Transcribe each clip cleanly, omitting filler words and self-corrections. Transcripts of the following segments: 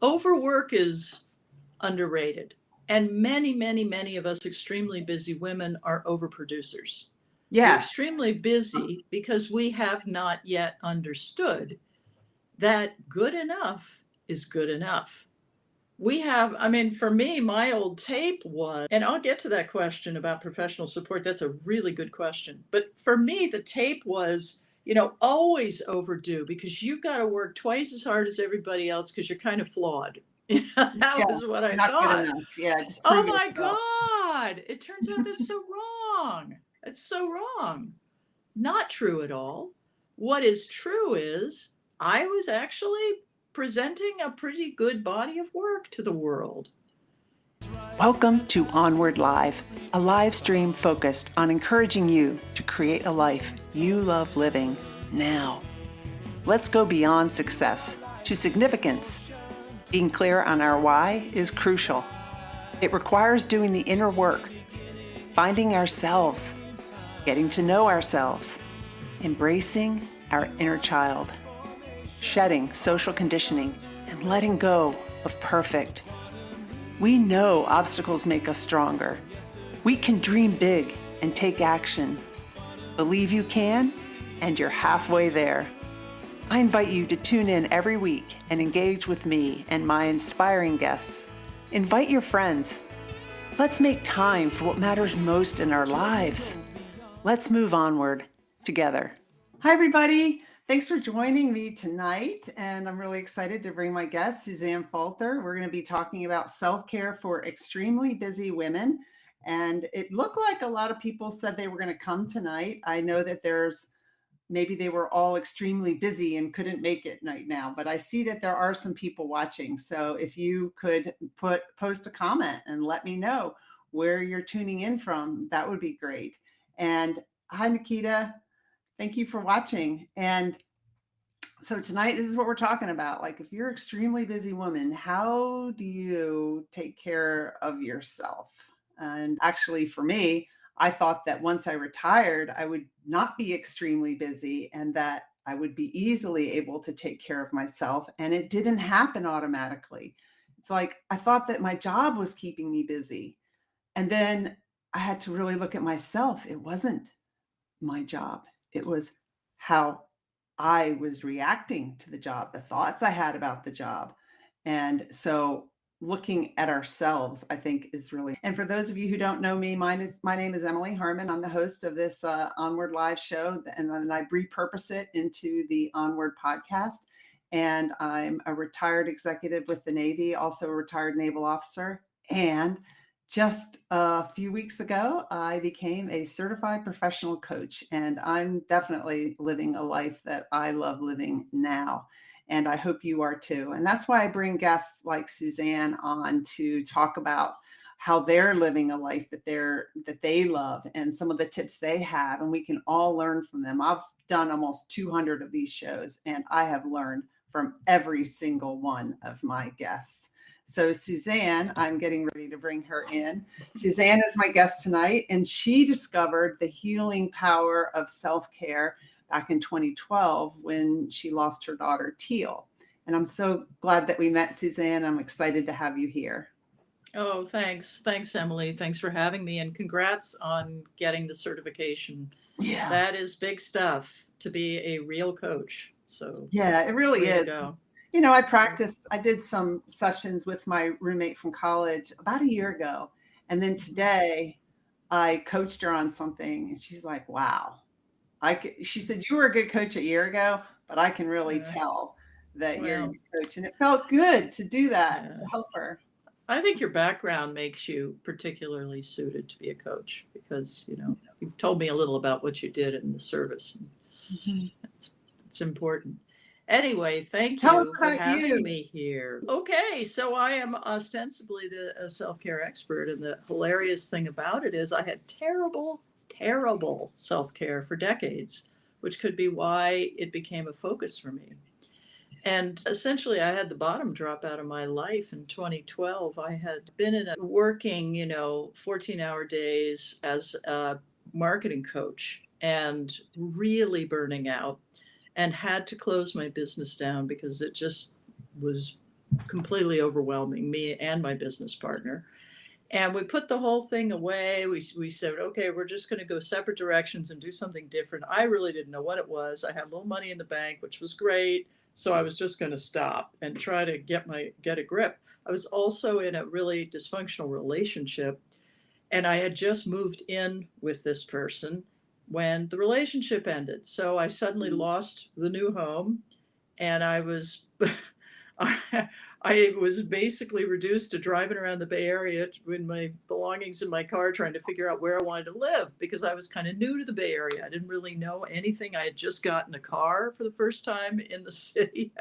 Overwork is underrated. And many, many, many of us extremely busy women are overproducers. We're Yes. extremely busy because we have not yet understood that good enough is good enough. I mean, for me, my old tape was, and I'll get to that question about professional support. That's a really good question. But for me, the tape was, always overdue because you got to work twice as hard as everybody else because you're kind of flawed. Yeah. That was what I Not good thought. enough. Yeah. Just Oh prove my yourself. God. It turns out that's so wrong. It's so wrong. Not true at all. What is true is I was actually presenting a pretty good body of work to the world. Welcome to Onward Live, a live stream focused on encouraging you to create a life you love living now. Let's go beyond success to significance. Being clear on our why is crucial. It requires doing the inner work, finding ourselves, getting to know ourselves, embracing our inner child, shedding social conditioning, and letting go of perfect. We know obstacles make us stronger. We can dream big and take action. Believe you can, and you're halfway there. I invite you to tune in every week and engage with me and my inspiring guests. Invite your friends. Let's make time for what matters most in our lives. Let's move onward together. Hi, everybody. Thanks for joining me tonight. And I'm really excited to bring my guest, Suzanne Falter. We're going to be talking about self-care for extremely busy women. And it looked like a lot of people said they were going to come tonight. I know that maybe they were all extremely busy and couldn't make it right now, but I see that there are some people watching. So if you could post a comment and let me know where you're tuning in from, that would be great. And hi, Nikita. Thank you for watching. And so tonight, this is what we're talking about. Like, if you're an extremely busy woman, how do you take care of yourself? And actually, for me, I thought that once I retired, I would not be extremely busy and that I would be easily able to take care of myself. And it didn't happen automatically. It's like I thought that my job was keeping me busy. And then I had to really look at myself. It wasn't my job, it was how I was reacting to the job, the thoughts I had about the job. And so looking at ourselves, I think is really, and for those of you who don't know me, my name is Emily Harmon. I'm the host of this Onward Live show, and then I repurpose it into the Onward podcast. And I'm a retired executive with the Navy, also a retired naval officer. And just a few weeks ago, I became a certified professional coach, and I'm definitely living a life that I love living now. And I hope you are too. And that's why I bring guests like Suzanne on to talk about how they're living a life that they love and some of the tips they have, and we can all learn from them. I've done almost 200 of these shows, and I have learned from every single one of my guests. So Suzanne, I'm getting ready to bring her in. Suzanne is my guest tonight, and she discovered the healing power of self-care back in 2012 when she lost her daughter, Teals. And I'm so glad that we met, Suzanne. I'm excited to have you here. Oh, thanks. Thanks, Emily. Thanks for having me, and congrats on getting the certification. Yeah. That is big stuff to be a real coach. So Yeah, it really way to is. go. I did some sessions with my roommate from college about a year ago. And then today I coached her on something and she's like, wow, she said, you were a good coach a year ago, but I can really tell that you're a Well, good coach. And it felt good to do that, yeah. to help her. I think your background makes you particularly suited to be a coach because, you've told me a little about what you did in the service. Mhm. It's important. Anyway, thank Tell us you for about having you. me here. Okay, so I am ostensibly the self-care expert, and the hilarious thing about it is I had terrible, terrible self-care for decades, which could be why it became a focus for me. And essentially, I had the bottom drop out of my life in 2012. I had been working, 14-hour days as a marketing coach and really burning out, and had to close my business down because it just was completely overwhelming me and my business partner. And we put the whole thing away. We said, okay, we're just going to go separate directions and do something different. I really didn't know what it was. I had a little money in the bank, which was great. So I was just going to stop and try to get a grip. I was also in a really dysfunctional relationship, and I had just moved in with this person when the relationship ended. So I suddenly lost the new home, and I was I was basically reduced to driving around the Bay Area with my belongings in my car, trying to figure out where I wanted to live, because I was kind of new to the Bay Area. I didn't really know anything. I had just gotten a car for the first time in the city.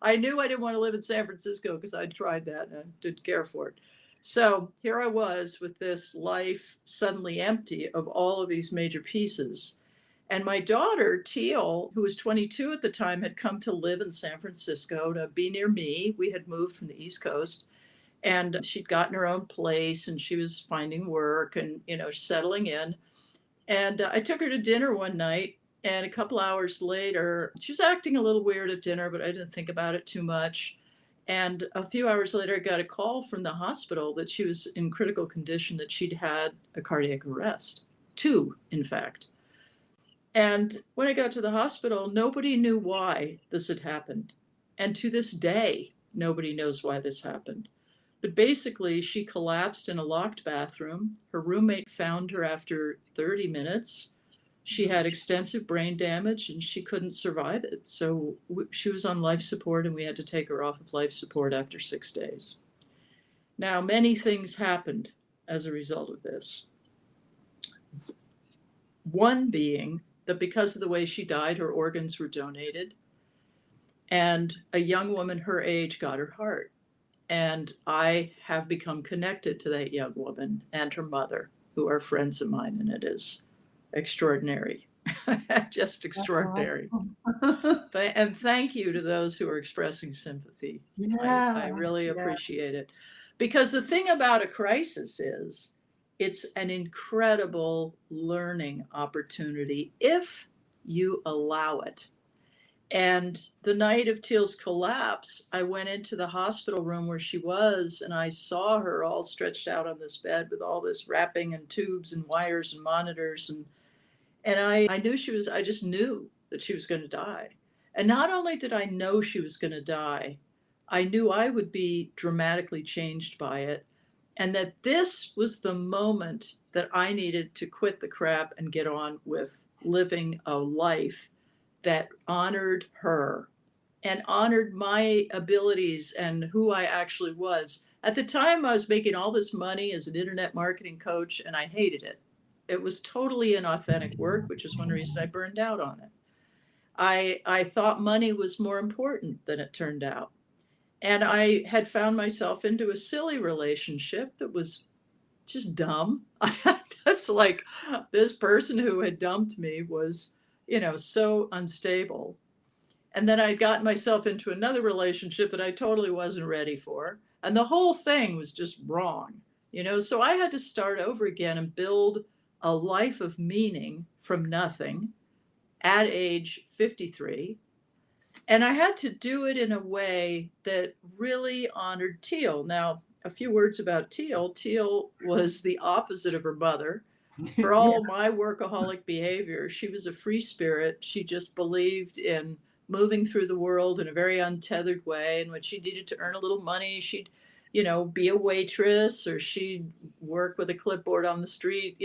I knew I didn't want to live in San Francisco because I'd tried that and I didn't care for it. So here I was with this life suddenly empty of all of these major pieces. And my daughter, Teal, who was 22 at the time, had come to live in San Francisco to be near me. We had moved from the East Coast, and she'd gotten her own place, and she was finding work and, settling in. And I took her to dinner one night, and a couple hours later, she was acting a little weird at dinner, but I didn't think about it too much. And a few hours later, I got a call from the hospital that she was in critical condition, that she'd had a cardiac arrest. 2, in fact. And when I got to the hospital, nobody knew why this had happened. And to this day, nobody knows why this happened. But basically, she collapsed in a locked bathroom. Her roommate found her after 30 minutes. She had extensive brain damage and she couldn't survive it. So she was on life support, and we had to take her off of life support after 6 days. Now, many things happened as a result of this. One being that because of the way she died, her organs were donated, and a young woman her age got her heart. And I have become connected to that young woman and her mother, who are friends of mine, and it is extraordinary. Just extraordinary. And thank you to those who are expressing sympathy. I really appreciate it. Because the thing about a crisis is, it's an incredible learning opportunity if you allow it. And the night of Teal's collapse, I went into the hospital room where she was, and I saw her all stretched out on this bed with all this wrapping and tubes and wires and monitors. And I knew I just knew that she was going to die. And not only did I know she was going to die, I knew I would be dramatically changed by it. And that this was the moment that I needed to quit the crap and get on with living a life that honored her and honored my abilities and who I actually was. At the time, I was making all this money as an internet marketing coach, and I hated it. It was totally inauthentic work, which is one reason I burned out on it. I thought money was more important than it turned out. And I had found myself into a silly relationship that was just dumb. That's like, this person who had dumped me was, so unstable. And then I'd gotten myself into another relationship that I totally wasn't ready for. And the whole thing was just wrong, So I had to start over again and build a life of meaning from nothing at age 53. And I had to do it in a way that really honored Teal. Now, a few words about Teal. Teal was the opposite of her mother. For all my workaholic behavior, she was a free spirit. She just believed in moving through the world in a very untethered way. And when she needed to earn a little money, she'd, be a waitress, or she'd work with a clipboard on the street,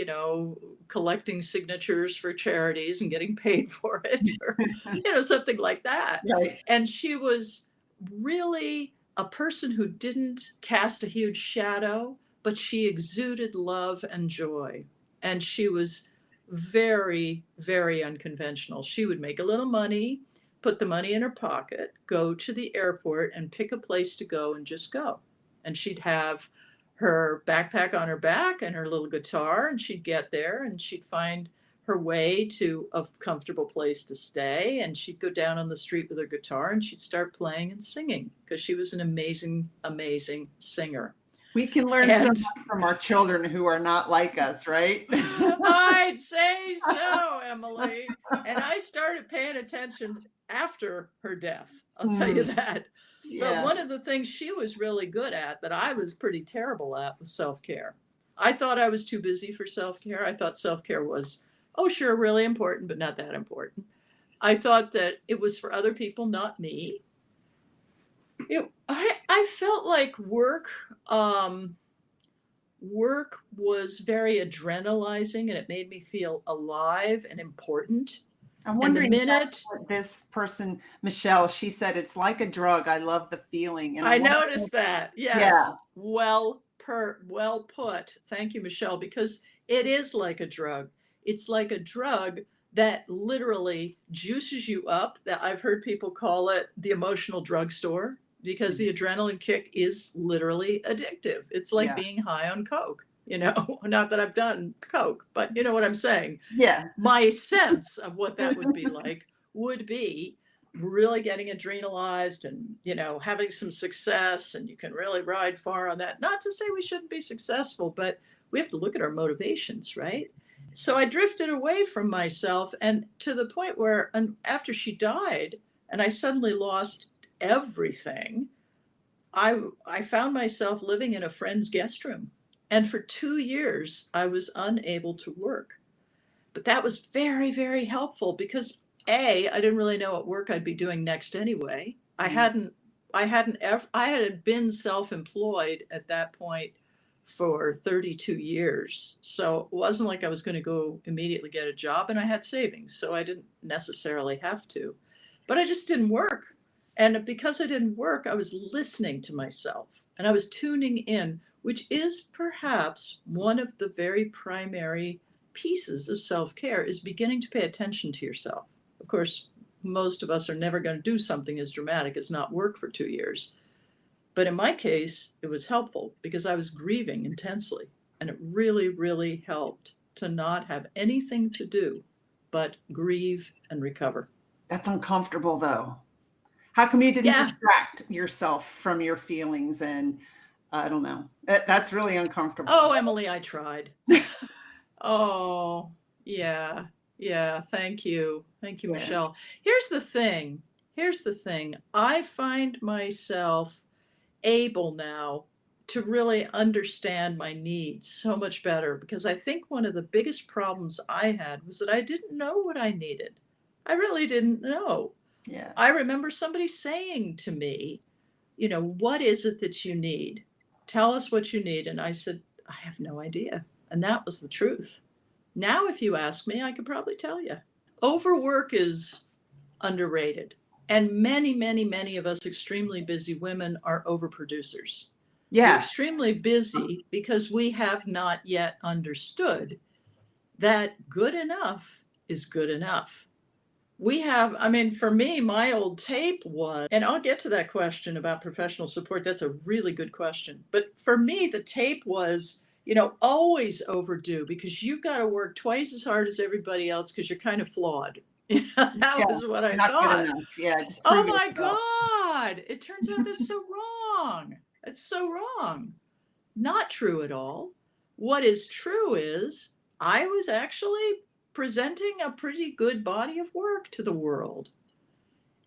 collecting signatures for charities and getting paid for it, or, something like that. Right. And she was really a person who didn't cast a huge shadow, but she exuded love and joy. And she was very, very unconventional. She would make a little money, put the money in her pocket, go to the airport and pick a place to go and just go. And she'd have her backpack on her back and her little guitar, and she'd get there and she'd find her way to a comfortable place to stay. And she'd go down on the street with her guitar and she'd start playing and singing, because she was an amazing, amazing singer. We can learn so much from our children who are not like us, right? I'd say so, Emily. And I started paying attention after her death. I'll tell you that. But Yeah. one of the things she was really good at that I was pretty terrible at was self-care. I thought I was too busy for self-care. I thought self-care was, oh, sure, really important, but not that important. I thought that it was for other people, not me. I felt like work was very adrenalizing and it made me feel alive and important. I'm And the wondering if that's minute what this person, Michelle, she said it's like a drug. I love the feeling. And I I'm wondering, noticed that, yeah, yes, well put. Thank you, Michelle, because it is like a drug. It's like a drug that literally juices you up. That I've heard people call it the emotional drugstore because the adrenaline kick is literally addictive. It's like yeah, being high on coke, you know, not that I've done coke, but you know what I'm saying. yeah. My sense of what that would be like would be really getting adrenalized and, you know, having some success, and you can really ride far on that. Not to say we shouldn't be successful, but we have to look at our motivations, right? So I drifted away from myself, and to the point where, and after she died and I suddenly lost everything, I found myself living in a friend's guest room. And for 2 years, I was unable to work. But that was very, very helpful because I didn't really know what work I'd be doing next anyway. Mm. I had been self-employed at that point for 32 years. So it wasn't like I was going to go immediately get a job, and I had savings, so I didn't necessarily have to. But I just didn't work. And because I didn't work, I was listening to myself and I was tuning in, which is perhaps one of the very primary pieces of self-care, is beginning to pay attention to yourself. Of course, most of us are never going to do something as dramatic as not work for 2 years. But in my case, it was helpful because I was grieving intensely. And it really, really helped to not have anything to do but grieve and recover. That's uncomfortable though. How come you didn't Yeah. distract yourself from your feelings? And I don't know. That's really uncomfortable. Oh, Emily, I tried. Oh, yeah. Yeah. Thank you. Thank you, Yeah. Michelle. Here's the thing. Here's the thing. I find myself able now to really understand my needs so much better because I think one of the biggest problems I had was that I didn't know what I needed. I really didn't know. Yeah. I remember somebody saying to me, you know, what is it that you need? Tell us what you need. And I said, I have no idea. And that was the truth. Now, if you ask me, I could probably tell you. Overwork is underrated. And many, many, many of us extremely busy women are overproducers. We're Yeah. extremely busy because we have not yet understood that good enough is good enough. We have, I mean, for me, my old tape was, and I'll get to that question about professional support. That's a really good question. But for me, the tape was, you know, always overdue because you've got to work twice as hard as everybody else because you're kind of flawed. That Yeah. was what I Not good thought. enough. Yeah. Just Oh prove my yourself. God. It turns out that's so wrong. It's so wrong. Not true at all. What is true is I was actually presenting a pretty good body of work to the world.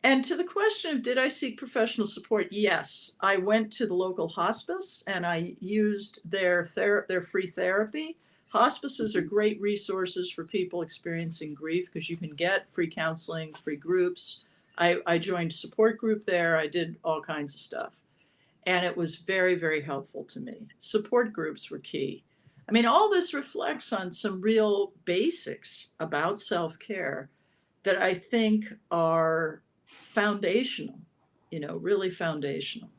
And to the question of did I seek professional support? Yes, I went to the local hospice and I used their free therapy. Hospices are great resources for people experiencing grief because you can get free counseling, free groups. I joined a support group there. I did all kinds of stuff. And it was very, very helpful to me. Support groups were key. I mean, all this reflects on some real basics about self-care that I think are foundational, you know, really foundational.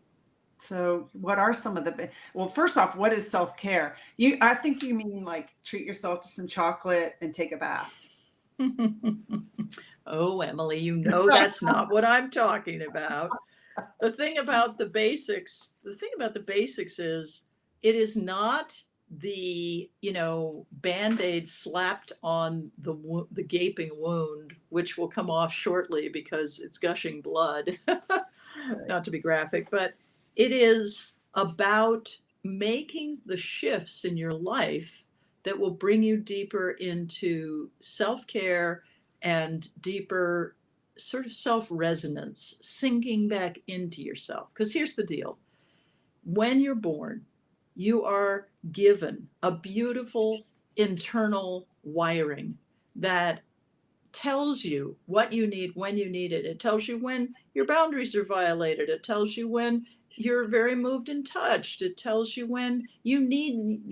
So what are some of the, well, first off, what is self-care? I think you mean like treat yourself to some chocolate and take a bath. Oh, Emily, you know that's not what I'm talking about. The thing about the basics is it is not the, you know, Band-Aid slapped on the gaping wound, which will come off shortly because it's gushing blood. Not to be graphic, but it is about making the shifts in your life that will bring you deeper into self-care and deeper sort of self-resonance, sinking back into yourself. Because here's the deal. When you're born, you are given a beautiful internal wiring that tells you what you need when you need it. It tells you when your boundaries are violated. It tells you when you're very moved and touched. It tells you when you need,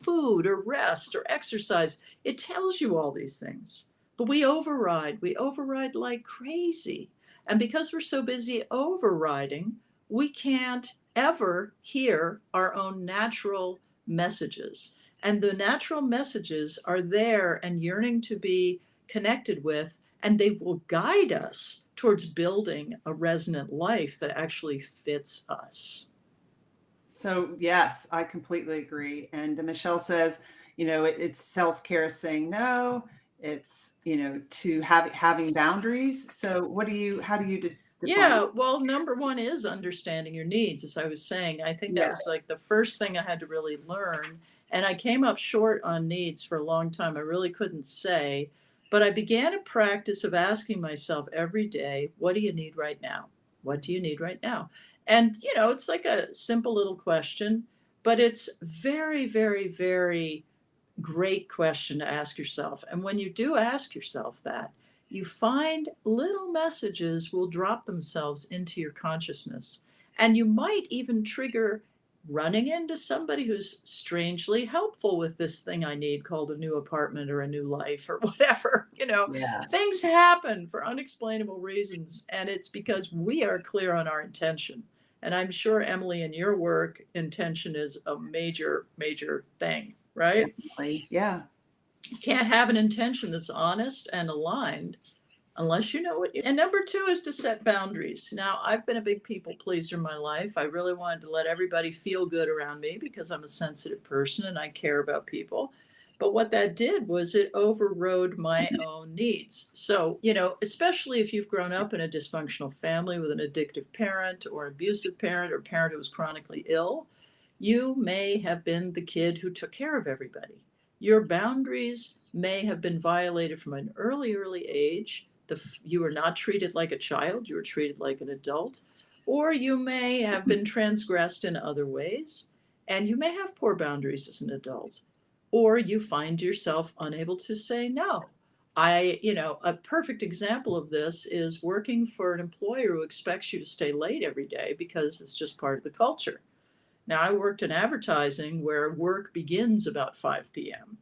food or rest or exercise. It tells you all these things. But we override. We override like crazy. And because we're so busy overriding, we can't ever hear our own natural messages. And the natural messages are there and yearning to be connected with, and they will guide us towards building a resonant life that actually fits us. So yes, I completely agree. And Michelle says, it's self-care saying no. It's, to having boundaries. So how do you define? Yeah, well, number one is understanding your needs. As I was saying, I think that was like the first thing I had to really learn. And I came up short on needs for a long time. I really couldn't say. But I began a practice of asking myself every day, what do you need right now? What do you need right now? And, it's like a simple little question, but it's very, very, very great question to ask yourself. And when you do ask yourself that, you find little messages will drop themselves into your consciousness. And you might even trigger running into somebody who's strangely helpful with this thing I need called a new apartment or a new life or whatever. Yeah. Things happen for unexplainable reasons. And it's because we are clear on our intention. And I'm sure, Emily, in your work, intention is a major, major thing, right? Definitely. Yeah. You can't have an intention that's honest and aligned unless you know what you. And number two is to set boundaries. Now, I've been a big people pleaser in my life. I really wanted to let everybody feel good around me because I'm a sensitive person and I care about people. But what that did was it overrode my own needs. So, especially if you've grown up in a dysfunctional family with an addictive parent or an abusive parent or parent who was chronically ill, you may have been the kid who took care of everybody. Your boundaries may have been violated from an early, early age. You were not treated like a child, you were treated like an adult. Or you may have been transgressed in other ways, and you may have poor boundaries as an adult. Or you find yourself unable to say no. A perfect example of this is working for an employer who expects you to stay late every day because it's just part of the culture. Now, I worked in advertising where work begins about 5 p.m.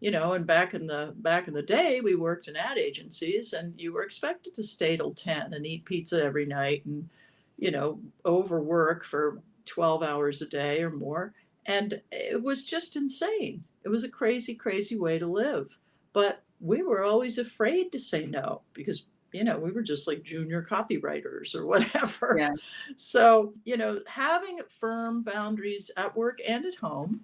And back in the day, we worked in ad agencies, and you were expected to stay till 10 and eat pizza every night, and overwork for 12 hours a day or more. And it was just insane. It was a crazy, crazy way to live. But we were always afraid to say no because we were just like junior copywriters or whatever. Yeah. So, having firm boundaries at work and at home,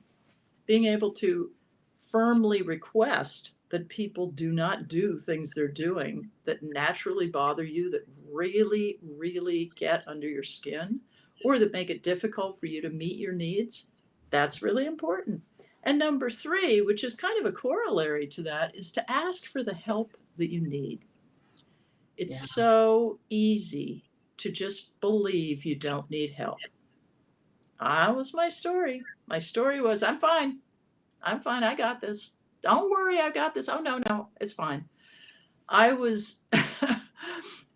being able to firmly request that people do not do things they're doing that naturally bother you, that really, really get under your skin, or that make it difficult for you to meet your needs, that's really important. And number three, which is kind of a corollary to that, is to ask for the help that you need. It's so easy to just believe you don't need help. That was my story. My story was, I'm fine. I got this. Don't worry, I got this. Oh, no, it's fine. I was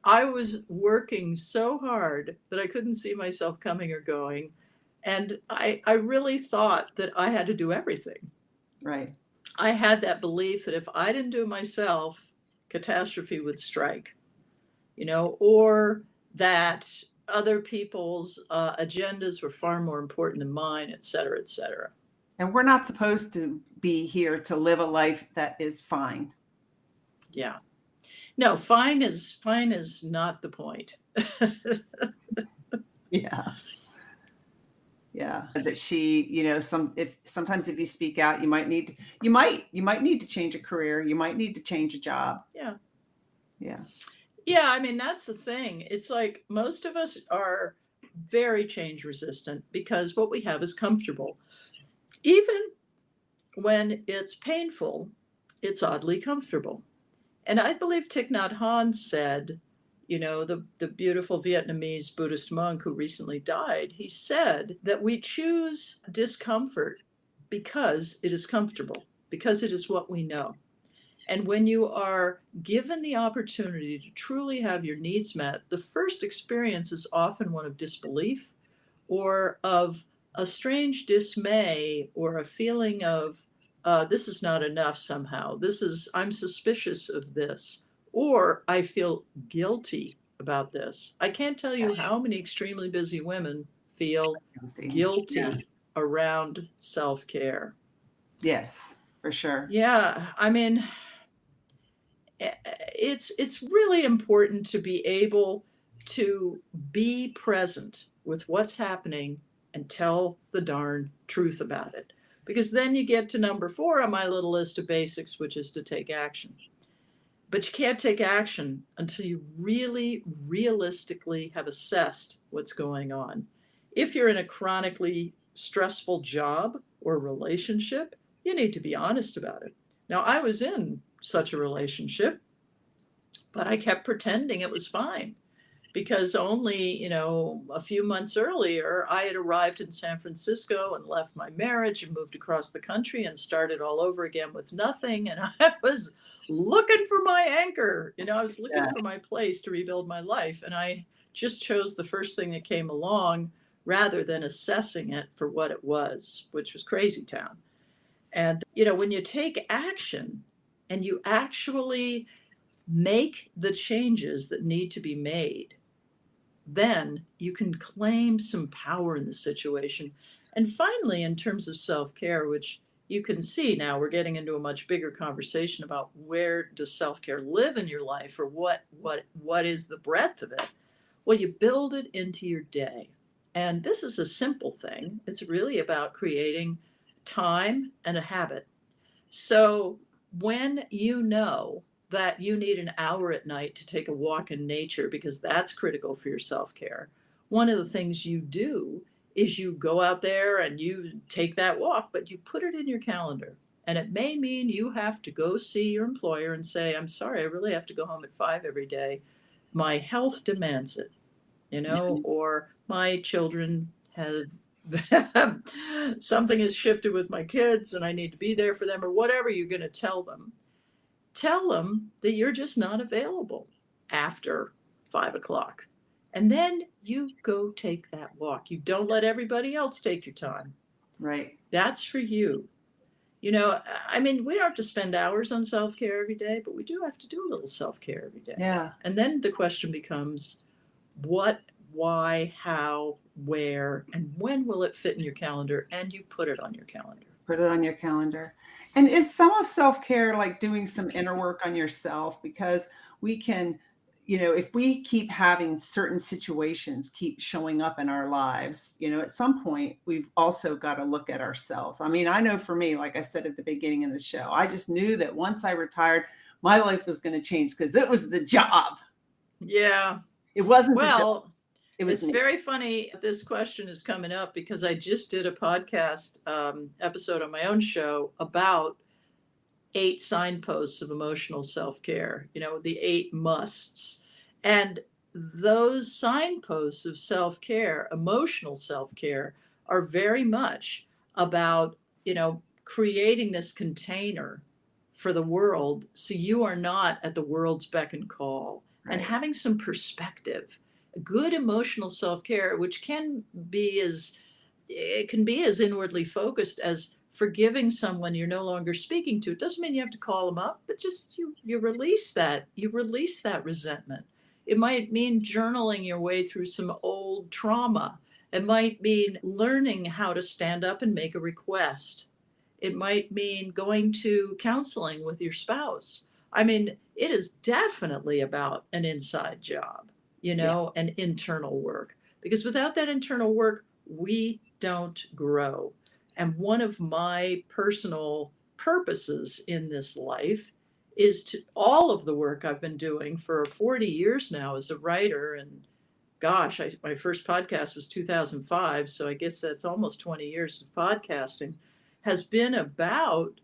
I was working so hard that I couldn't see myself coming or going. And I really thought that I had to do everything. Right. I had that belief that if I didn't do it myself, catastrophe would strike, or that other people's agendas were far more important than mine, et cetera, et cetera. And we're not supposed to be here to live a life that is fine. Yeah. No, fine is not the point. Yeah. Yeah. That she, sometimes if you speak out, you might need to change a career. You might need to change a job. Yeah. Yeah. Yeah. I mean, that's the thing. It's like most of us are very change resistant because what we have is comfortable. Even when it's painful, it's oddly comfortable. And I believe Thich Nhat Hanh said, the beautiful Vietnamese Buddhist monk who recently died, he said that we choose discomfort because it is comfortable, because it is what we know. And when you are given the opportunity to truly have your needs met, the first experience is often one of disbelief or of a strange dismay or a feeling of, this is not enough somehow. I'm suspicious of this, or I feel guilty about this. I can't tell you how many extremely busy women feel Guilty. Yeah. guilty around self care. Yes, for sure. Yeah, I mean, it's really important to be able to be present with what's happening and tell the darn truth about it. Because then you get to number 4 on my little list of basics, which is to take action. But you can't take action until you really realistically have assessed what's going on. If you're in a chronically stressful job or relationship, you need to be honest about it. Now, I was in such a relationship, but I kept pretending it was fine because only, a few months earlier, I had arrived in San Francisco and left my marriage and moved across the country and started all over again with nothing. And I was looking for my anchor. I was looking for my place to rebuild my life. And I just chose the first thing that came along rather than assessing it for what it was, which was crazy town. And, when you take action and you actually make the changes that need to be made, then you can claim some power in the situation. And finally, in terms of self-care, which you can see now, we're getting into a much bigger conversation about where does self-care live in your life, or what is the breadth of it. Well, you build it into your day. And this is a simple thing. It's really about creating time and a habit. So when you know that you need an hour at night to take a walk in nature because that's critical for your self-care, one of the things you do is you go out there and you take that walk, but you put it in your calendar. And it may mean you have to go see your employer and say, I'm sorry, I really have to go home at 5 every day. My health demands it, or my children have something has shifted with my kids and I need to be there for them, or whatever you're going to tell them. Tell them that you're just not available after 5 o'clock. And then you go take that walk. You don't let everybody else take your time. Right. That's for you. We don't have to spend hours on self-care every day, but we do have to do a little self-care every day. Yeah. And then the question becomes, what, why, how, where, and when will it fit in your calendar? And you put it on your calendar. Put it on your calendar. And it's some of self-care, like doing some inner work on yourself, because we can, if we keep having certain situations keep showing up in our lives, at some point, we've also got to look at ourselves. I mean, I know for me, like I said at the beginning of the show, I just knew that once I retired, my life was going to change because it was the job. Yeah. It wasn't the job. Well, It's very funny this question is coming up because I just did a podcast episode on my own show about 8 signposts of emotional self-care, the 8 musts. And those signposts of self-care, emotional self-care, are very much about, creating this container for the world so you are not at the world's beck and call, and having some perspective. Good emotional self-care, which can be as inwardly focused as forgiving someone you're no longer speaking to. It doesn't mean you have to call them up, but just you release that. You release that resentment. It might mean journaling your way through some old trauma. It might mean learning how to stand up and make a request. It might mean going to counseling with your spouse. I mean, it is definitely about an inside job, and internal work. Because without that internal work, we don't grow. And one of my personal purposes in this life is to all of the work I've been doing for 40 years now as a writer. And gosh, my first podcast was 2005. So I guess that's almost 20 years of podcasting, has been about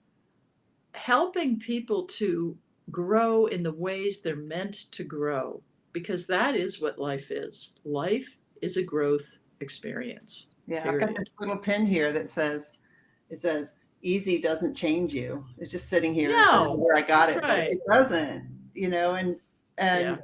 helping people to grow in the ways they're meant to grow. because that is what life is. Life is a growth experience. Yeah, I've got Period. this little pin here that says, it says, easy doesn't change you. It's just sitting here. I don't know No, where I got that's it, but right. it doesn't, Yeah. and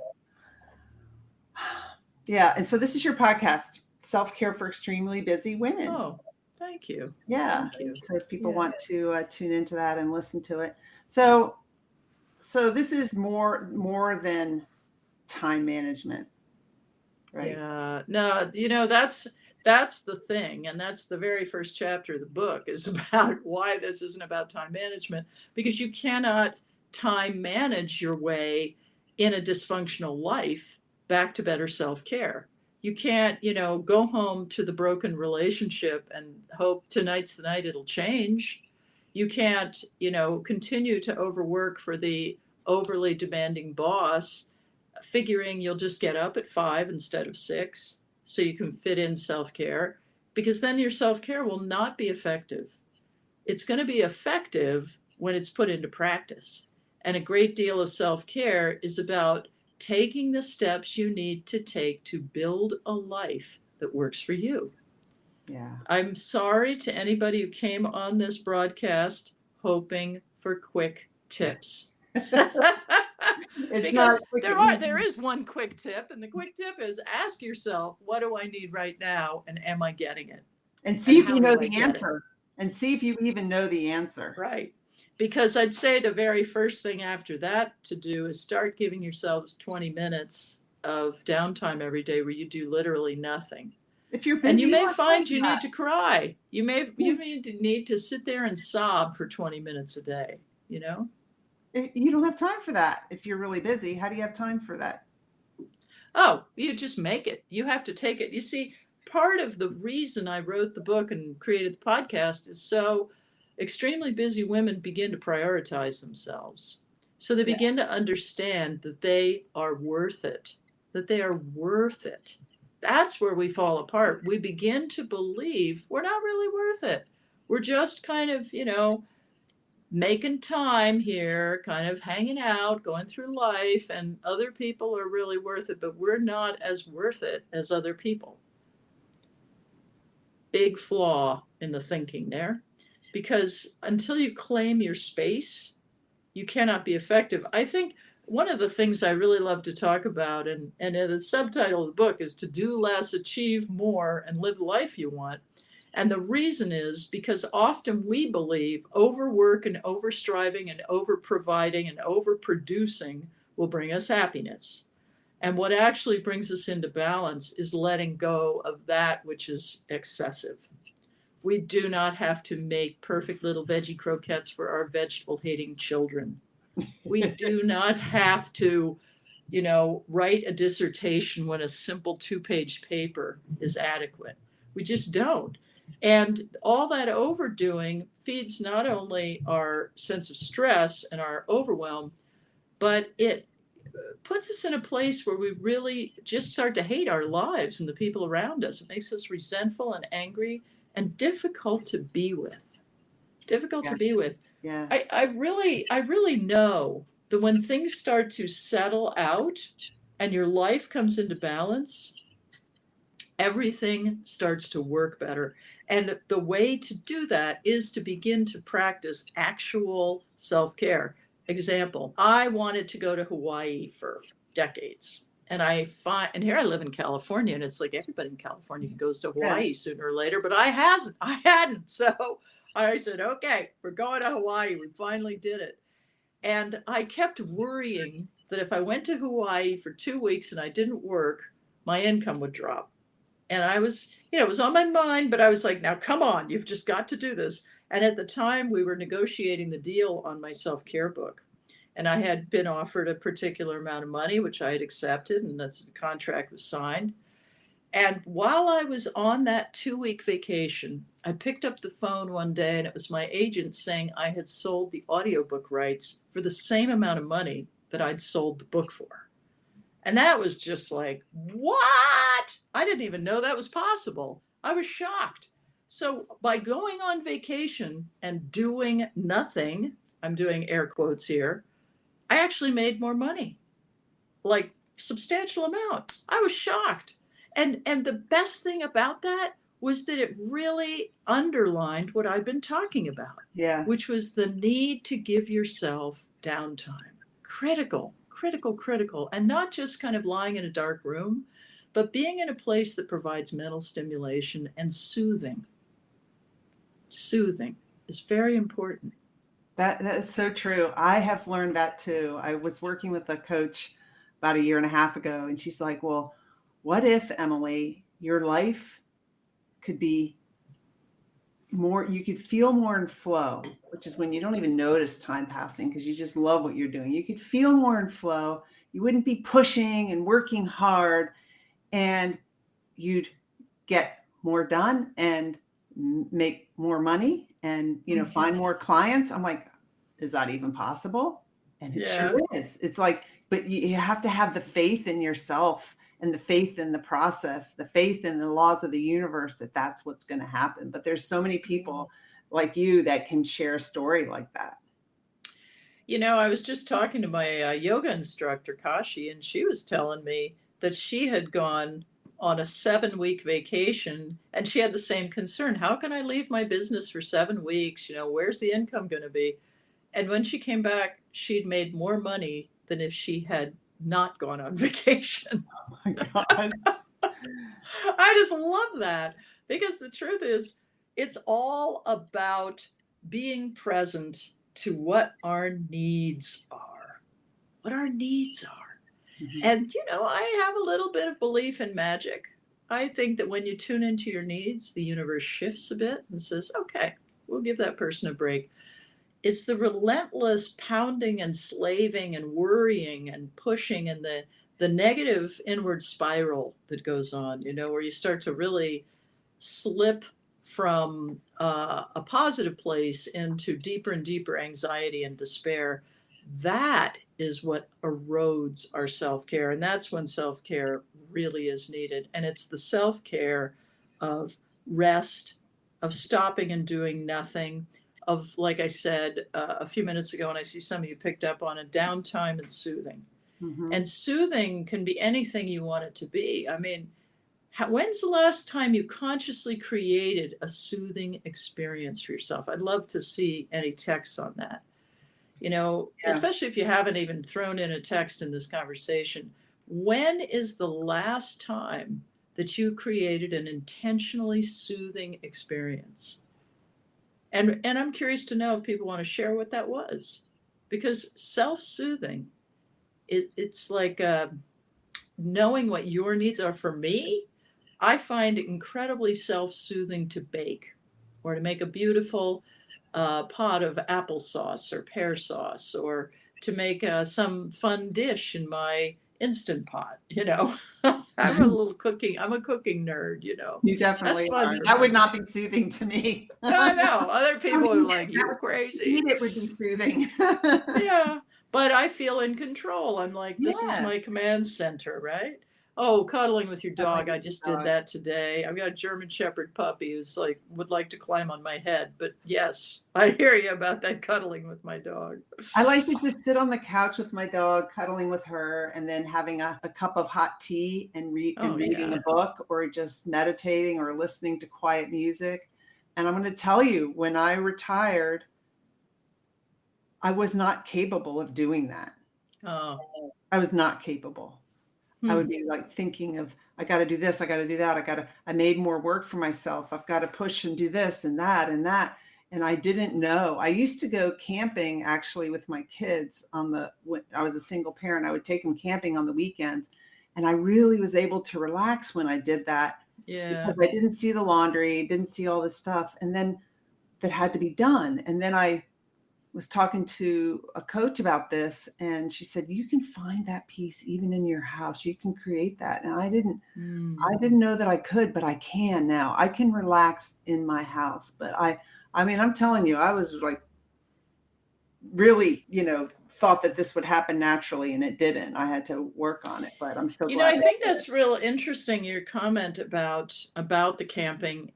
yeah. And so this is your podcast, Self-Care for Extremely Busy Women. Oh, thank you. Yeah. Thank you. So if people Yeah. want to tune into that and listen to it. So this is more than time management, right? Yeah. No, that's the thing. And that's the very first chapter of the book is about why this isn't about time management, because you cannot time manage your way in a dysfunctional life back to better self-care. You can't, go home to the broken relationship and hope tonight's the night it'll change. You can't, continue to overwork for the overly demanding boss, figuring you'll just get up at 5 instead of 6 so you can fit in self-care, because then your self-care will not be effective. It's going to be effective when it's put into practice. And a great deal of self-care is about taking the steps you need to take to build a life that works for you. Yeah. I'm sorry to anybody who came on this broadcast hoping for quick tips. It's not Because quick and there easy. is one quick tip, and the quick tip is ask yourself, what do I need right now, and am I getting it? And see if how you do know I the get it? answer. And see if you even know the answer. Right. Because I'd say the very first thing after that to do is start giving yourselves 20 minutes of downtime every day where you do literally nothing. If you're And busy, you you may don't have time find for you that. need to cry. You need to sit there and sob for 20 minutes a day, You don't have time for that. If you're really busy, how do you have time for that? Oh, you just make it. You have to take it. You see, part of the reason I wrote the book and created the podcast is so extremely busy women begin to prioritize themselves. So they Yeah. begin to understand that they are worth it, that they are worth it. That's where we fall apart. We begin to believe we're not really worth it. We're just kind of, making time here, kind of hanging out, going through life, and other people are really worth it, but we're not as worth it as other people. Big flaw in the thinking there, because until you claim your space, you cannot be effective. I think one of the things I really love to talk about, and the subtitle of the book is To Do Less, Achieve More, and Live the Life You Want. And the reason is because often we believe overwork and overstriving and overproviding and overproducing will bring us happiness. And what actually brings us into balance is letting go of that which is excessive. We do not have to make perfect little veggie croquettes for our vegetable hating children. We do not have to, write a dissertation when a simple 2-page paper is adequate. We just don't. And all that overdoing feeds not only our sense of stress and our overwhelm, but it puts us in a place where we really just start to hate our lives and the people around us. It makes us resentful and angry and difficult to be with. Difficult to be with. Yeah. I really know that when things start to settle out and your life comes into balance, everything starts to work better. And the way to do that is to begin to practice actual self-care. Example, I wanted to go to Hawaii for decades. And and here I live in California, and it's like everybody in California goes to Hawaii sooner or later, but I hadn't. So I said, okay, we're going to Hawaii. We finally did it. And I kept worrying that if I went to Hawaii for 2 weeks and I didn't work, my income would drop. And I was, it was on my mind, but I was like, now come on, you've just got to do this. And at the time we were negotiating the deal on my self-care book. And I had been offered a particular amount of money, which I had accepted, and that's the contract was signed. And while I was on that 2-week vacation, I picked up the phone one day and it was my agent saying I had sold the audiobook rights for the same amount of money that I'd sold the book for. And that was just like, what? I didn't even know that was possible. I was shocked. So by going on vacation and doing nothing, I'm doing air quotes here, I actually made more money. Like substantial amount. I was shocked. And the best thing about that was that it really underlined what I'd been talking about, Yeah. which was the need to give yourself downtime. Critical, critical, critical. And not just kind of lying in a dark room, but being in a place that provides mental stimulation and soothing. Soothing is very important. That is so true. I have learned that too. I was working with a coach about a year and a half ago, and she's like, well, what if, Emily, your life could be more, you could feel more in flow, which is when you don't even notice time passing because you just love what you're doing. You could feel more in flow. You wouldn't be pushing and working hard, and you'd get more done and make more money and, find more clients. I'm like, is that even possible? And it sure is. It's like, but you have to have the faith in yourself and the faith in the process, the faith in the laws of the universe that that's what's going to happen. But there's so many people like you that can share a story like that. I was just talking to my yoga instructor, Kashi, and she was telling me that she had gone on a 7-week vacation and she had the same concern. How can I leave my business for 7 weeks? Where's the income going to be? And when she came back, she'd made more money than if she had not gone on vacation. Oh my gosh. I just love that because the truth is, it's all about being present to what our needs are. What our needs are. Mm-hmm. And, I have a little bit of belief in magic. I think that when you tune into your needs, the universe shifts a bit and says, okay, we'll give that person a break. It's the relentless pounding and slaving and worrying and pushing and the negative inward spiral that goes on, where you start to really slip from a positive place into deeper and deeper anxiety and despair. That is what erodes our self-care. And that's when self-care really is needed. And it's the self-care of rest, of stopping and doing nothing, of, like I said a few minutes ago, and I see some of you picked up on it, downtime and soothing. Mm-hmm. And soothing can be anything you want it to be. I mean, when's the last time you consciously created a soothing experience for yourself? I'd love to see any texts on that. Especially if you haven't even thrown in a text in this conversation. When is the last time that you created an intentionally soothing experience? And I'm curious to know if people want to share what that was, because self-soothing it's like knowing what your needs are. For me, I find it incredibly self-soothing to bake or to make a beautiful pot of applesauce or pear sauce, or to make some fun dish in my Instant Pot. I'm a cooking nerd. You definitely are. That would not be soothing to me. I know. Other people are like, you're crazy. It would be soothing. Yeah. But I feel in control. I'm like, this is my command center, right? Oh, cuddling with your dog. I just did that today. I've got a German Shepherd puppy who's like, would like to climb on my head. But yes, I hear you about that cuddling with my dog. I like to just sit on the couch with my dog, cuddling with her, and then having a cup of hot tea and reading a book, or just meditating or listening to quiet music. And I'm going to tell you, when I retired, I was not capable of doing that. Oh. I was not capable. I would be like thinking of, I got to do this, I got to do that. I made more work for myself. I've got to push and do this and that and that. And I didn't know. I used to go camping actually with my kids when I was a single parent. I would take them camping on the weekends. And I really was able to relax when I did that. Yeah. Because I didn't see the laundry, didn't see all this stuff. And then that had to be done. And then I was talking to a coach about this, and she said, you can find that peace even in your house. You can create that. And I didn't know that I could, but I can now. I can relax in my house. But I mean, I'm telling you, I was like really, thought that this would happen naturally, and it didn't. I had to work on it, but I'm so glad. I think that's real interesting, your comment about the camping.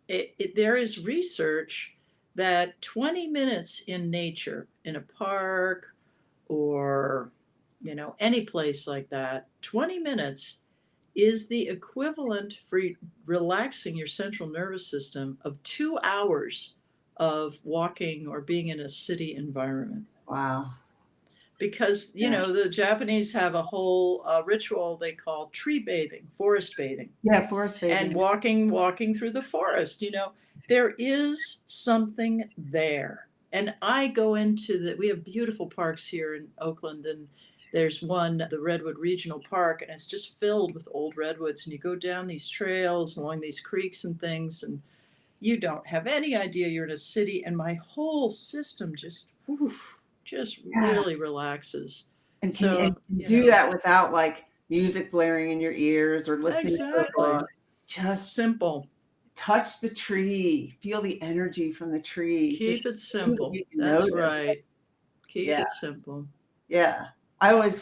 There is research that 20 minutes in nature, in a park or any place like that, 20 minutes is the equivalent for relaxing your central nervous system of 2 hours of walking or being in a city environment. Wow. Because, Yeah. the Japanese have a whole ritual they call tree bathing, forest bathing, Yeah, forest and bathing. walking through the forest. There is something there. And I go into we have beautiful parks here in Oakland, and there's one, the Redwood Regional Park, and it's just filled with old redwoods. And you go down these trails along these creeks and things, and you don't have any idea you're in a city. And my whole system just Yeah. really relaxes. And can So, you do that without like music blaring in your ears or listening to a exactly. book? Just Simple. touch the tree, feel the energy from the tree. Keep Just it see what simple. you can That's notice. right. Keep Yeah. it simple. Yeah. I always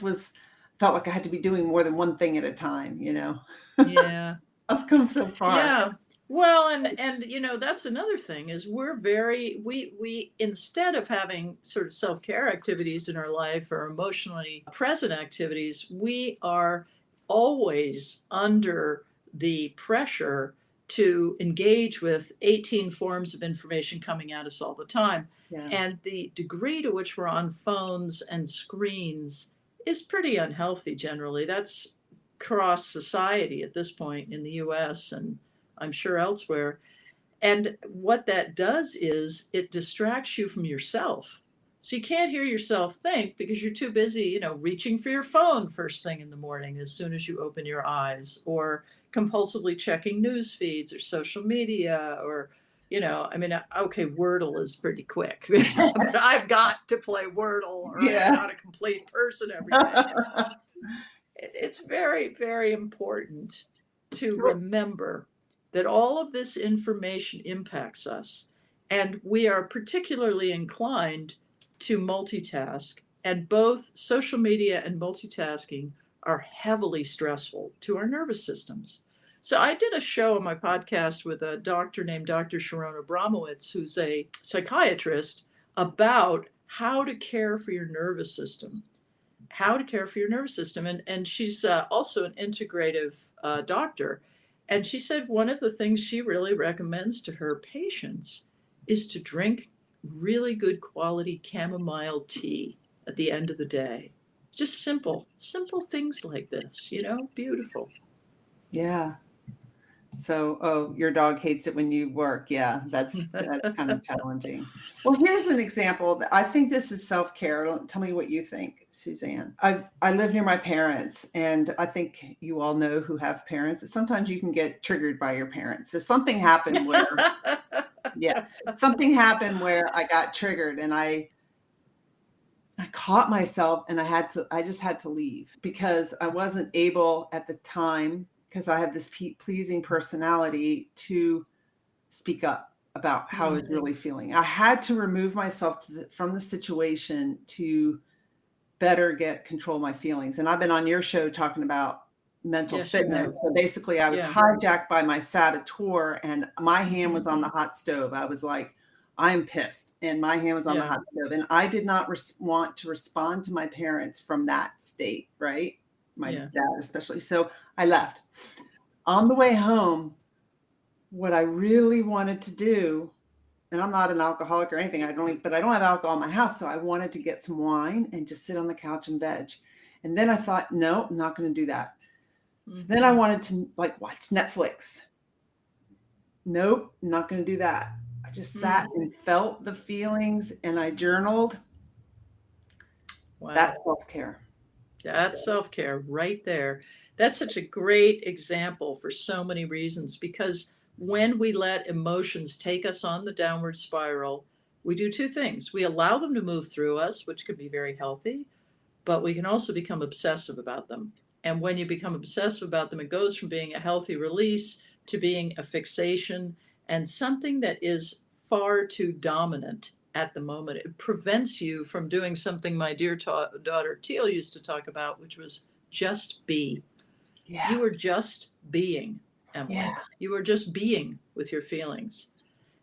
felt like I had to be doing more than one thing at a time, Yeah. I've come so far. Yeah. Well, and that's another thing is we instead of having sort of self-care activities in our life or emotionally present activities, we are always under the pressure to engage with 18 forms of information coming at us all the time. Yeah. And the degree to which we're on phones and screens is pretty unhealthy generally. That's cross society at this point in the US and I'm sure elsewhere. And what that does is it distracts you from yourself. So you can't hear yourself think because you're too busy, reaching for your phone first thing in the morning as soon as you open your eyes, or compulsively checking news feeds or social media, or, okay, Wordle is pretty quick, but I've got to play Wordle or I'm not a complete person every day. It's very, very important to remember that all of this information impacts us, and we are particularly inclined to multitask, and both social media and multitasking are heavily stressful to our nervous systems. So I did a show on my podcast with a doctor named Dr. Sharon Abramowitz, who's a psychiatrist, about how to care for your nervous system. And she's also an integrative doctor. And she said one of the things she really recommends to her patients is to drink really good quality chamomile tea at the end of the day. Just simple things like this, beautiful. Yeah. So, your dog hates it when you work. Yeah, that's kind of challenging. Well, here's an example. I think this is self-care. Tell me what you think, Suzanne. I live near my parents, and I think you all know who have parents. Sometimes you can get triggered by your parents. So something happened where, something happened where I got triggered, and I caught myself, and I just had to leave because I wasn't able at the time, because I have this pleasing personality, to speak up about how I was really feeling. I had to remove myself from the situation to better get control of my feelings. And I've been on your show talking about mental fitness. So basically I was hijacked by my saboteur, and my hand was on the hot stove. I was like, I'm pissed, and my hand was on the hot stove. And I did not want to respond to my parents from that state, right? My dad especially. So I left. On the way home, what I really wanted to do, and I'm not an alcoholic or anything, but I don't have alcohol in my house, so I wanted to get some wine and just sit on the couch and veg. And then I thought, no, I'm not going to do that. So then I wanted to watch Netflix. Nope, I'm not going to do that. I just sat and felt the feelings, and I journaled. Wow. That's self-care. That's self-care right there. That's such a great example for so many reasons, because when we let emotions take us on the downward spiral, we do two things. We allow them to move through us, which can be very healthy, but we can also become obsessive about them. And when you become obsessive about them, it goes from being a healthy release to being a fixation and something that is far too dominant at the moment. It prevents you from doing something my dear daughter Teals used to talk about, which was just be. Yeah. You were just being, Emily. Yeah. You were just being with your feelings.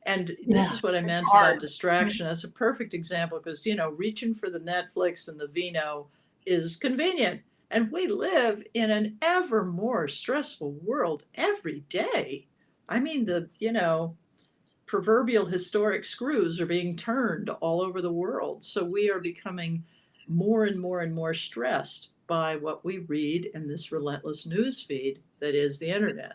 And this is what I meant about distraction. That's a perfect example because, reaching for the Netflix and the vino is convenient. And we live in an ever more stressful world every day. I mean, proverbial historic screws are being turned all over the world. So we are becoming more and more and more stressed by what we read in this relentless news feed that is the internet.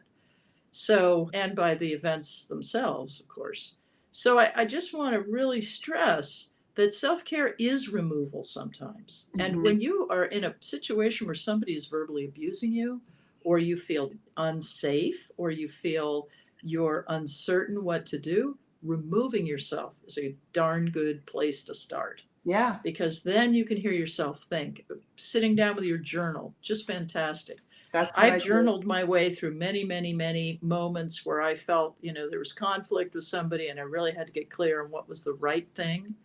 So, and by the events themselves, of course. So I just want to really stress that self-care is removal sometimes. And Mhm. when you are in a situation where somebody is verbally abusing you, or you feel unsafe, or you feel you're uncertain what to do, removing yourself is a darn good place to start. Yeah, Because then you can hear yourself think. Sitting down with your journal, just fantastic. that's what I've I do. journaled my way through many, many, many moments where I felt, there was conflict with somebody and I really had to get clear on what was the right thing.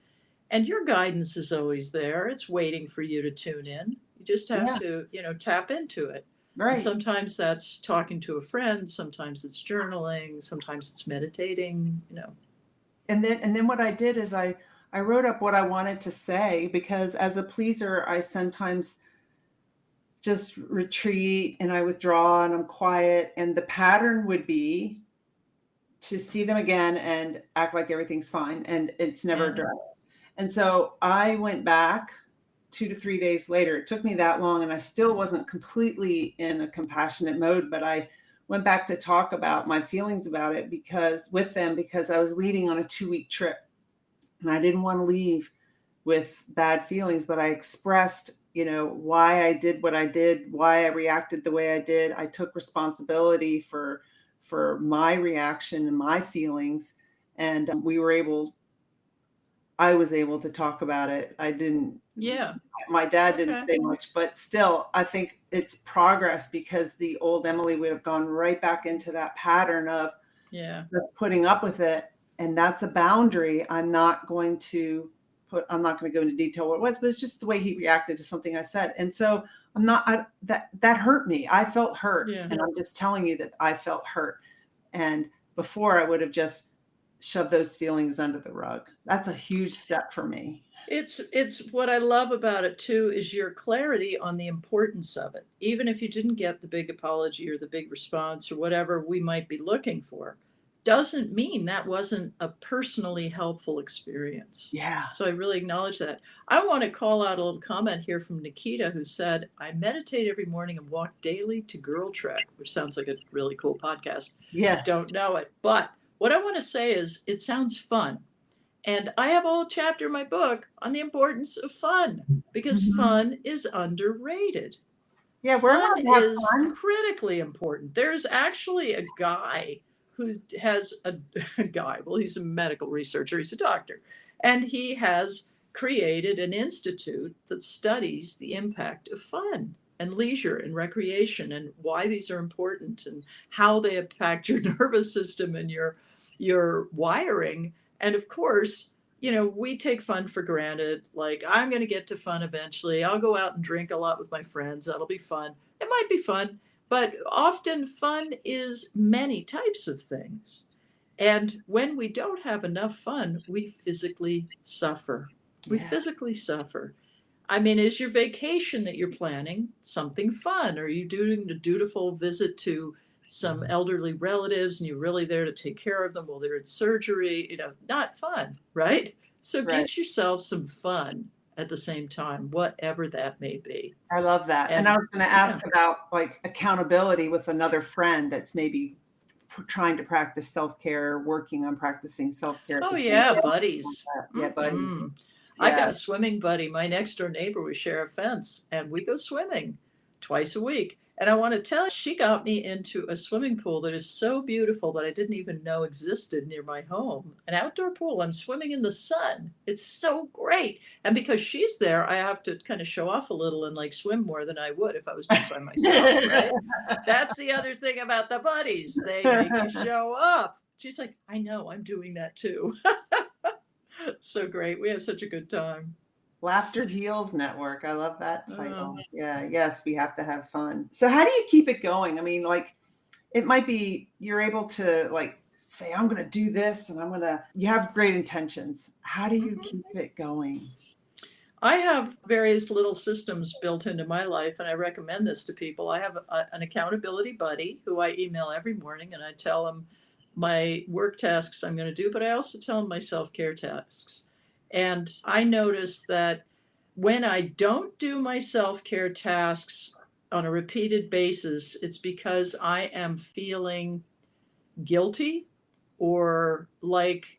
And your guidance is always there. It's waiting for you to tune in. You just have Yeah, to, tap into it. And right. sometimes that's talking to a friend, sometimes it's journaling, sometimes it's meditating. And then what I did is I wrote up what I wanted to say, because as a pleaser, I sometimes just retreat and I withdraw and I'm quiet. And the pattern would be to see them again and act like everything's fine, and it's never Yeah. addressed. And so I went back 2 to 3 days later. It took me that long, and I still wasn't completely in a compassionate mode, but I went back to talk about my feelings about it because I was leaving on a 2-week trip and I didn't want to leave with bad feelings, but I expressed, why I did what I did, why I reacted the way I did. I took responsibility for my reaction and my feelings, and I was able to talk about it. I didn't Yeah. My dad didn't Okay. say much, but still, I think it's progress, because the old Emily would have gone right back into that pattern of Yeah. putting up with it. And that's a boundary. I'm not going to go into detail what it was, but it's just the way he reacted to something I said. And so that hurt me. I felt hurt. Yeah. And I'm just telling you that I felt hurt. And before, I would have just shoved those feelings under the rug. That's a huge step for me. It's what I love about it too is your clarity on the importance of it. Even if you didn't get the big apology or the big response or whatever we might be looking for, doesn't mean that wasn't a personally helpful experience. Yeah. So I really acknowledge that. I want to call out a little comment here from Nikita, who said, I meditate every morning and walk daily to Girl Trek, which sounds like a really cool podcast. Yeah. Don't know it. But what I want to say is it sounds fun. And I have a whole chapter in my book on the importance of fun because Mhm. fun is underrated. Yeah. We're Fun allowed to have is fun. critically important. There's actually a guy who has a guy, well, he's a medical researcher, he's a doctor, and he has created an institute that studies the impact of fun and leisure and recreation and why these are important and how they impact your nervous system and your wiring. And of course, we take fun for granted. Like, I'm going to get to fun eventually. I'll go out and drink a lot with my friends. That'll be fun. It might be fun, but often fun is many types of things. And when we don't have enough fun, we physically suffer. We Yeah. physically suffer. I mean, is your vacation that you're planning something fun? Are you doing a dutiful visit to some elderly relatives and you're really there to take care of them while they're in surgery? Not fun, right? So Right. get yourself some fun at the same time, whatever that may be. I love that. And I And was going to yeah. ask about like accountability with another friend that's maybe trying to practice self-care, working on practicing self-care at Oh the same yeah, time. buddies. Yeah, buddies. I've Yeah. got a swimming buddy. My next door neighbor, we share a fence and we go swimming twice a week. And I want to tell you, she got me into a swimming pool that is so beautiful that I didn't even know existed near my home. An outdoor pool. I'm swimming in the sun. It's so great. And because she's there, I have to kind of show off a little and like swim more than I would if I was just by myself, right? That's the other thing about the buddies. They make you show up. She's like, I know, I'm doing that too. So great. We have such a good time. Laughter Heals Network. I love that Oh, title. Yeah. Yes, we have to have fun. So how do you keep it going? I mean, like, it might be you're able to like say, I'm going to do this and you have great intentions. How do you mhm. keep it going? I have various little systems built into my life, and I recommend this to people. I have an accountability buddy who I email every morning, and I tell him my work tasks I'm going to do, but I also tell him my self-care tasks. And I notice that when I don't do my self-care tasks on a repeated basis, it's because I am feeling guilty or like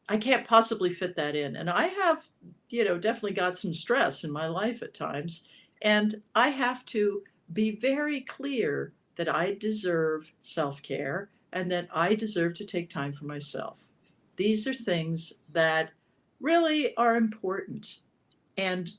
I can't possibly fit that in. And I have, definitely got some stress in my life at times. And I have to be very clear that I deserve self care and that I deserve to take time for myself. These are things that really are important. And,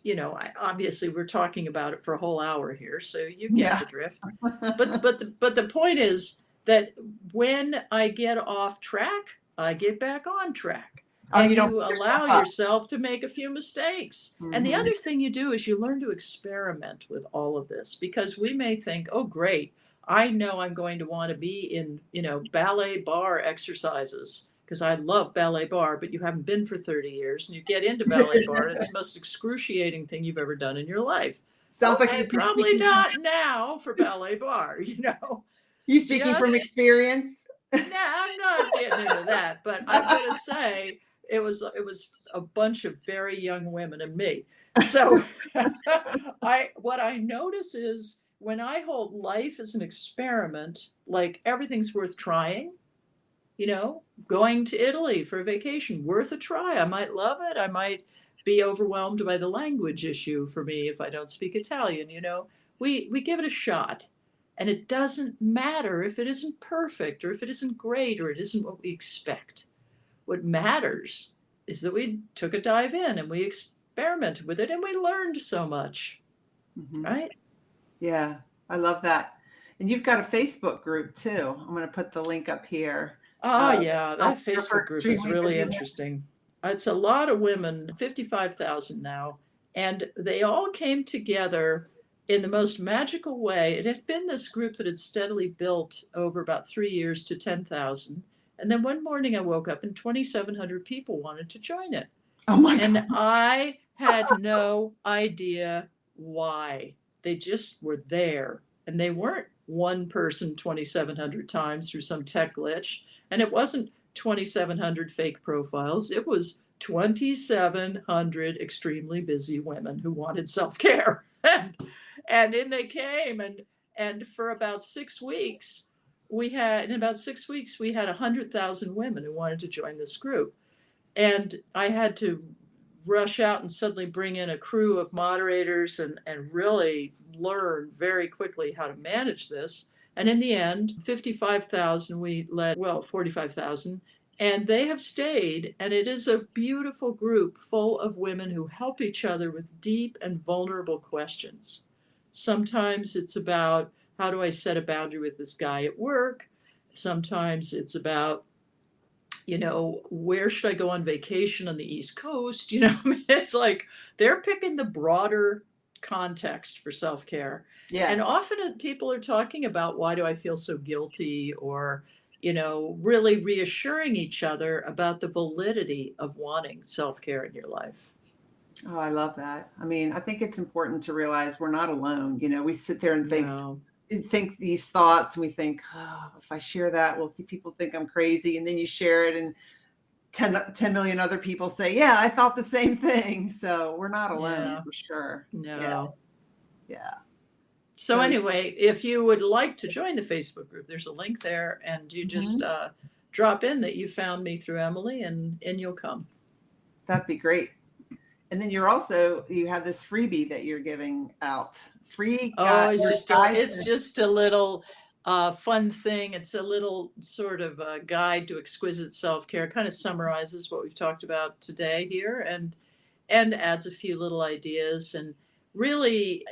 obviously we're talking about it for a whole hour here, so you get Yeah. the drift. But the point is that when I get off track, I get back on track. Oh, you And don't you beat yourself allow up. yourself to make a few mistakes. And the Mhm. other thing you do is you learn to experiment with all of this because we may think, oh, great, I know I'm going to want to be in, ballet bar exercises because I love ballet bar, but you haven't been for 30 years and you get into ballet bar and it's the most excruciating thing you've ever done in your life. Sounds like Okay, you're probably speaking from not now for ballet bar, you speaking from just experience. nah, I'm not getting into that, but I'm gonna say it was a bunch of very young women and me. So I what I notice is when I hold life as an experiment, like everything's worth trying, you know, going to Italy for a vacation, worth a try. I might love it. I might be overwhelmed by the language issue for me if I don't speak Italian. We give it a shot. And it doesn't matter if it isn't perfect or if it isn't great or it isn't what we expect. What matters is that we took a dive in and we experimented with it and we learned so much, Mhm. right? Yeah, I love that. And you've got a Facebook group too. I'm going to put the link up here. Oh, yeah, that Self-care for Facebook group is extremely really busy women. interesting. It's a lot of women, 55,000 now, and they all came together in the most magical way. It had been this group that had steadily built over about 3 years to 10,000. And then one morning I woke up and 2,700 people wanted to join it. Oh my And God. I had no idea why. They just were there. And they weren't one person 2,700 times through some tech glitch. And it wasn't 2,700 fake profiles. It was 2,700 extremely busy women who wanted self care. And in they came. And for about 6 weeks, in about 6 weeks, we had 100,000 women who wanted to join this group. And I had to rush out and suddenly bring in a crew of moderators and really learn very quickly how to manage this. And in the end, 55,000 we led, well, 45,000, and they have stayed. And it is a beautiful group full of women who help each other with deep and vulnerable questions. Sometimes it's about how do I set a boundary with this guy at work? Sometimes it's about where should I go on vacation on the East Coast? I mean, it's like they're picking the broader context for self care. Yeah. And often people are talking about why do I feel so guilty or, really reassuring each other about the validity of wanting self care in your life. Oh, I love that. I mean, I think it's important to realize we're not alone. We sit there and No. think these thoughts and we think, oh, if I share that, will people think I'm crazy? And then you share it and 10 million other people say, yeah, I thought the same thing. So we're not alone Yeah. for sure. Yeah. No. Yeah. So So, anyway, if you would like to join the Facebook group, there's a link there, and you just mhm, drop in that you found me through Emily, and you'll come. that'd be great. And then you have this freebie that you're giving out. Free Oh, got it's your just a guide. it's just a little fun thing. It's a little sort of guide to exquisite self-care. Kind of summarizes what we've talked about today here, and adds a few little ideas. And really,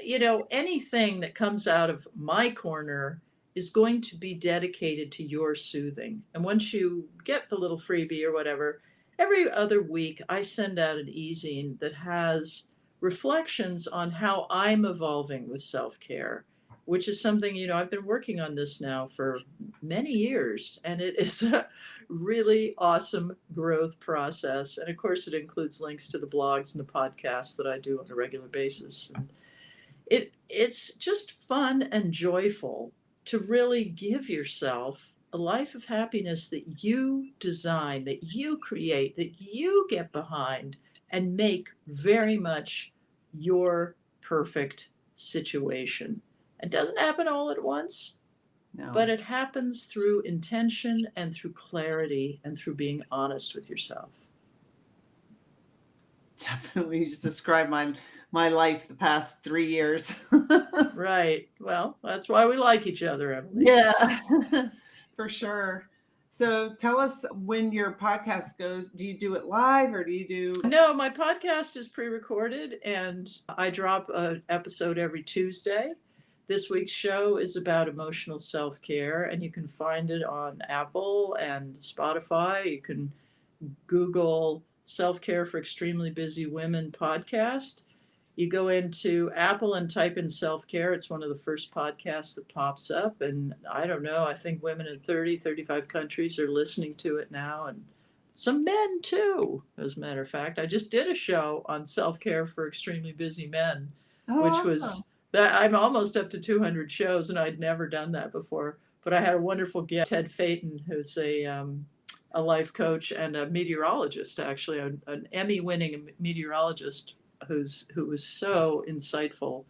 anything that comes out of my corner is going to be dedicated to your soothing. And once you get the little freebie or whatever, every other week I send out an e-zine that has reflections on how I'm evolving with self care. which is something, I've been working on this now for many years, and it is a really awesome growth process. And of course, it includes links to the blogs and the podcasts that I do on a regular basis. And it's just fun and joyful to really give yourself a life of happiness that you design, that you create, that you get behind and make very much your perfect situation. It doesn't happen all at once, No. but it happens through intention and through clarity and through being honest with yourself. Definitely. You just described my life the past 3 years. Right. Well, that's why we like each other, Emily. Yeah, for sure. So tell us when your podcast goes. Do you do it live or do you do? No, my podcast is pre-recorded and I drop an episode every Tuesday. This week's show is about emotional self-care, and you can find it on Apple and Spotify. You can Google Self-Care for Extremely Busy Women podcast. You go into Apple and type in self-care. It's one of the first podcasts that pops up. And I don't know, I think women in 35 countries are listening to it now. And some men too, as a matter of fact. I just did a show on self-care for extremely busy men, Oh, which awesome. was that I'm almost up to 200 shows, and I'd never done that before. But I had a wonderful guest, Ted Phaeton, who's a life coach and a meteorologist, actually, an Emmy-winning meteorologist who was so insightful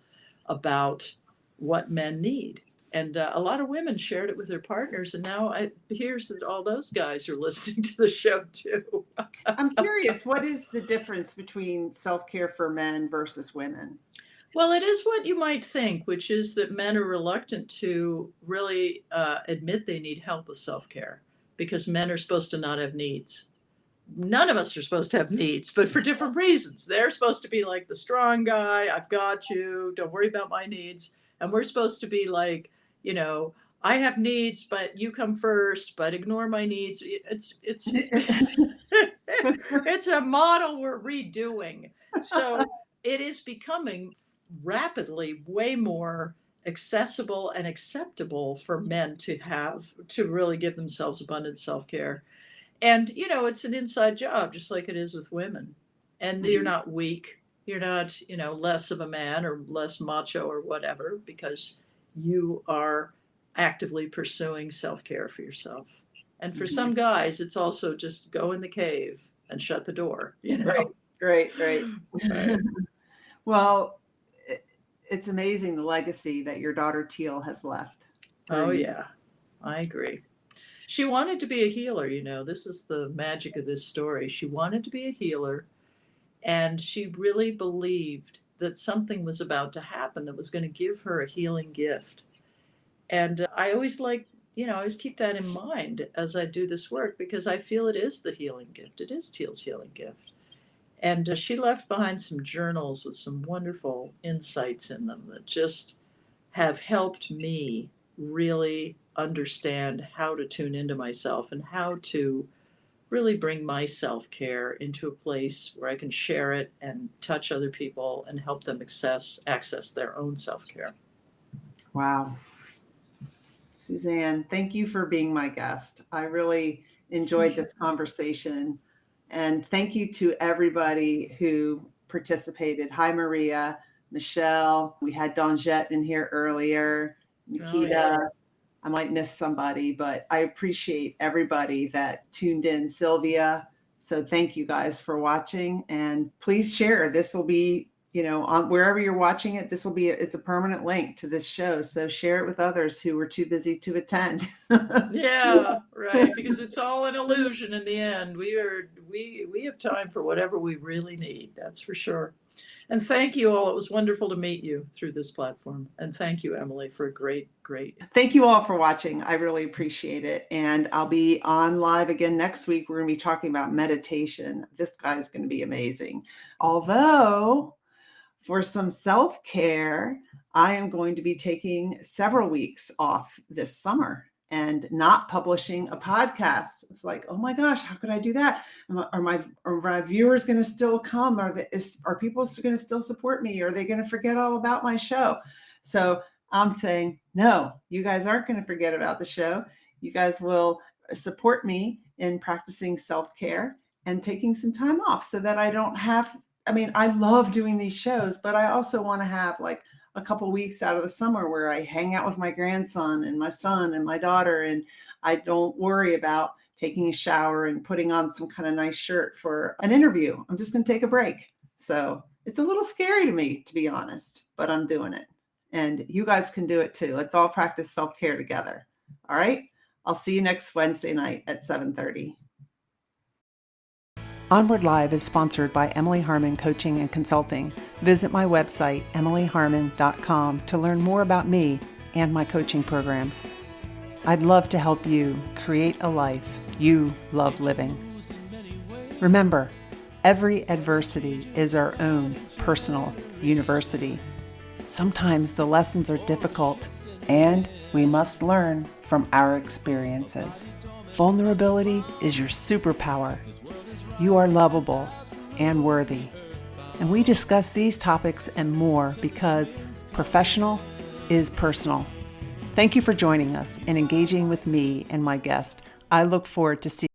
about what men need. And a lot of women shared it with their partners. And now it appears that all those guys are listening to the show too. I'm curious, what is the difference between self-care for men versus women? Well, it is what you might think, which is that men are reluctant to really admit they need help with self-care because men are supposed to not have needs. None of us are supposed to have needs, but for different reasons. They're supposed to be like the strong guy. I've got you. Don't worry about my needs. And we're supposed to be like, I have needs, but you come first, but ignore my needs. It's it's a model we're redoing. So it is becoming rapidly way more accessible and acceptable for men to really give themselves abundant self-care. And, it's an inside job, just like it is with women. And you're not weak. You're not, less of a man or less macho or whatever, because you are actively pursuing self-care for yourself. And for some guys, it's also just go in the cave and shut the door, Right. Right. Well, it's amazing the legacy that your daughter Teal has left. Oh, yeah, I agree. She wanted to be a healer, This is the magic of this story. She wanted to be a healer, and she really believed that something was about to happen that was going to give her a healing gift. And I always I always keep that in mind as I do this work, because I feel it is the healing gift. It is Teal's healing gift. And she left behind some journals with some wonderful insights in them that just have helped me really understand how to tune into myself and how to really bring my self-care into a place where I can share it and touch other people and help them access their own self-care. Wow. Suzanne, thank you for being my guest. I really enjoyed this conversation. And thank you to everybody who participated. Hi, Maria, Michelle. We had Donjette in here earlier. Nikita. Yeah. I might miss somebody, but I appreciate everybody that tuned in. Sylvia. So thank you guys for watching, and please share. This will be, on wherever you're watching it, it's a permanent link to this show. So share it with others who were too busy to attend. Yeah, right. Because it's all an illusion in the end. We have time for whatever we really need. That's for sure. And thank you all. It was wonderful to meet you through this platform. And thank you, Emily, for a great. Thank you all for watching. I really appreciate it. And I'll be on live again next week. We're going to be talking about meditation. This guy's going to be amazing. Although for some self-care, I am going to be taking several weeks off this summer and not publishing a podcast. It's like, oh my gosh, how could I do that? Are my viewers going to still come? Are people going to still support me? Are they going to forget all about my show? So I'm saying, no, you guys aren't going to forget about the show. You guys will support me in practicing self-care and taking some time off so that I don't have, I mean, I love doing these shows, but I also want to have like a couple weeks out of the summer where I hang out with my grandson and my son and my daughter, and I don't worry about taking a shower and putting on some kind of nice shirt for an interview. I'm just going to take a break. So it's a little scary to me, to be honest, but I'm doing it. And you guys can do it too. Let's all practice self-care together. All right. I'll see you next Wednesday night at 7:30. Onward Live is sponsored by Emily Harmon Coaching and Consulting. Visit my website, emilyharmon.com, to learn more about me and my coaching programs. I'd love to help you create a life you love living. Remember, every adversity is our own personal university. Sometimes the lessons are difficult, and we must learn from our experiences. Vulnerability is your superpower. You are lovable and worthy. And we discuss these topics and more because professional is personal. Thank you for joining us and engaging with me and my guest. I look forward to seeing